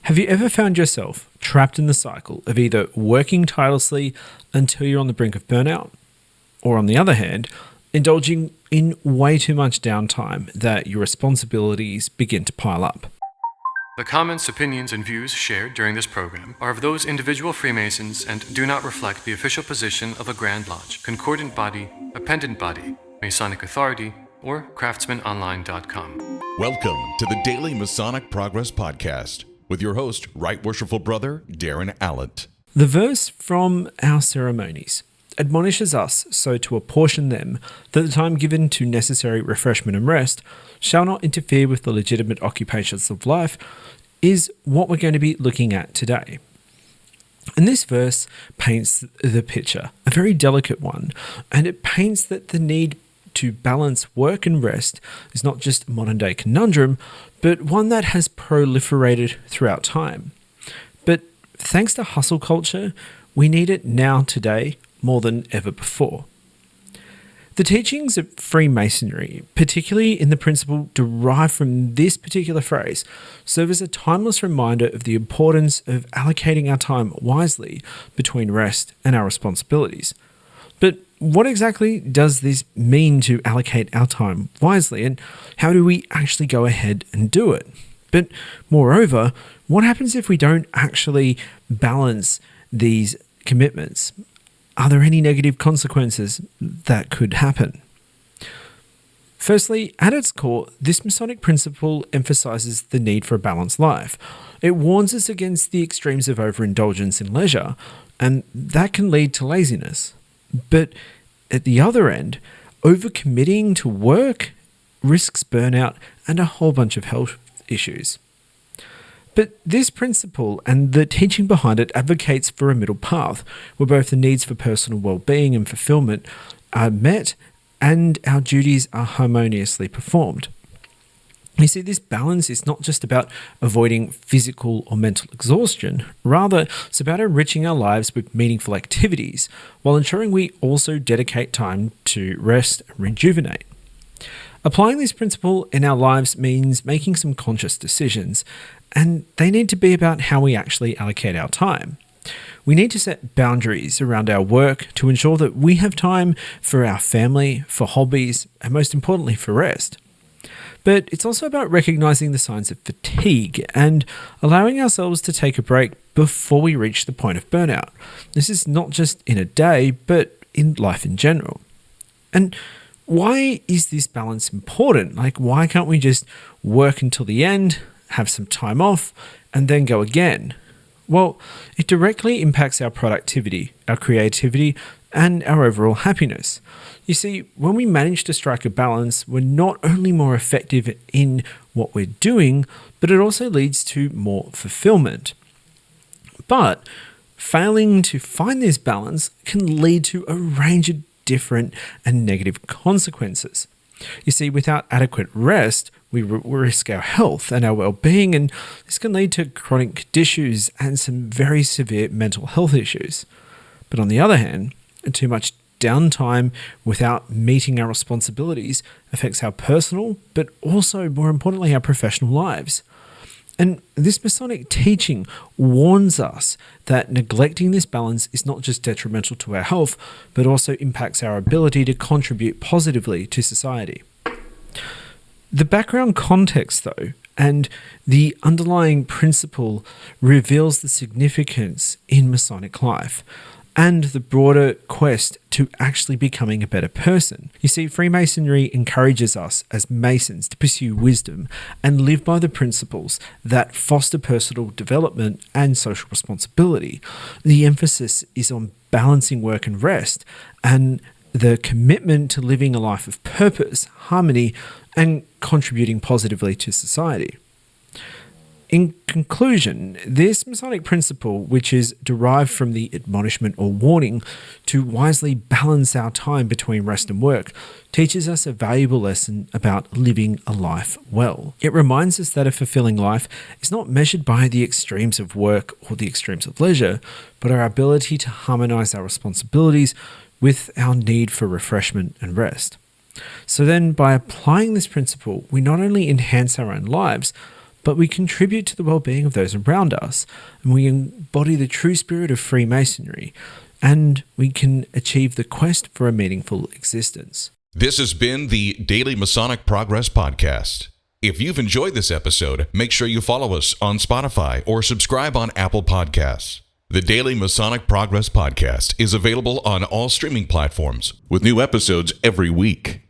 Have you ever found yourself trapped in the cycle of either working tirelessly until you're on the brink of burnout, or on the other hand, indulging in way too much downtime that your responsibilities begin to pile up? The comments, opinions, and views shared during this program are of those individual Freemasons and do not reflect the official position of a Grand Lodge, Concordant Body, Appendant Body, Masonic Authority, or CraftsmanOnline.com. Welcome to the Daily Masonic Progress Podcast with your host, Right Worshipful Brother Darren Allett. The verse from our ceremonies admonishes us so to apportion them that the time given to necessary refreshment and rest shall not interfere with the legitimate occupations of life is what we're going to be looking at today. And this verse paints the picture, a very delicate one, and it paints that the need to balance work and rest is not just a modern day conundrum, but one that has proliferated throughout time. But thanks to hustle culture, we need it now today more than ever before. The teachings of Freemasonry, particularly in the principle derived from this particular phrase, serve as a timeless reminder of the importance of allocating our time wisely between rest and our responsibilities. But what exactly does this mean to allocate our time wisely, and how do we actually go ahead and do it? But moreover, what happens if we don't actually balance these commitments? Are there any negative consequences that could happen? Firstly, at its core, this Masonic principle emphasizes the need for a balanced life. It warns us against the extremes of overindulgence in leisure, and that can lead to laziness. But at the other end, overcommitting to work risks burnout and a whole bunch of health issues. But this principle and the teaching behind it advocates for a middle path, where both the needs for personal well-being and fulfillment are met and our duties are harmoniously performed. You see, this balance is not just about avoiding physical or mental exhaustion. Rather, it's about enriching our lives with meaningful activities while ensuring we also dedicate time to rest and rejuvenate. Applying this principle in our lives means making some conscious decisions, and they need to be about how we actually allocate our time. We need to set boundaries around our work to ensure that we have time for our family, for hobbies, and most importantly, for rest. But it's also about recognizing the signs of fatigue and allowing ourselves to take a break before we reach the point of burnout. This is not just in a day, but in life in general. And why is this balance important? Why can't we just work until the end, have some time off, and then go again? Well, it directly impacts our productivity, our creativity, and our overall happiness. You see, when we manage to strike a balance, we're not only more effective in what we're doing, but it also leads to more fulfillment. But failing to find this balance can lead to a range of different and negative consequences. You see, without adequate rest, we risk our health and our well-being, and this can lead to chronic issues and some very severe mental health issues. But on the other hand, too much downtime without meeting our responsibilities affects our personal, but also, more importantly, our professional lives. And this Masonic teaching warns us that neglecting this balance is not just detrimental to our health, but also impacts our ability to contribute positively to society. The background context, though, and the underlying principle reveals the significance in Masonic life and the broader quest to actually becoming a better person. You see, Freemasonry encourages us as Masons to pursue wisdom and live by the principles that foster personal development and social responsibility. The emphasis is on balancing work and rest, and the commitment to living a life of purpose, harmony, and contributing positively to society. In conclusion, this Masonic principle, which is derived from the admonishment or warning to wisely balance our time between rest and work, teaches us a valuable lesson about living a life well. It reminds us that a fulfilling life is not measured by the extremes of work or the extremes of leisure, but our ability to harmonize our responsibilities with our need for refreshment and rest. So then, by applying this principle, we not only enhance our own lives, but we contribute to the well-being of those around us, and we embody the true spirit of Freemasonry, and we can achieve the quest for a meaningful existence. This has been the Daily Masonic Progress Podcast. If you've enjoyed this episode, make sure you follow us on Spotify or subscribe on Apple Podcasts. The Daily Masonic Progress Podcast is available on all streaming platforms with new episodes every week.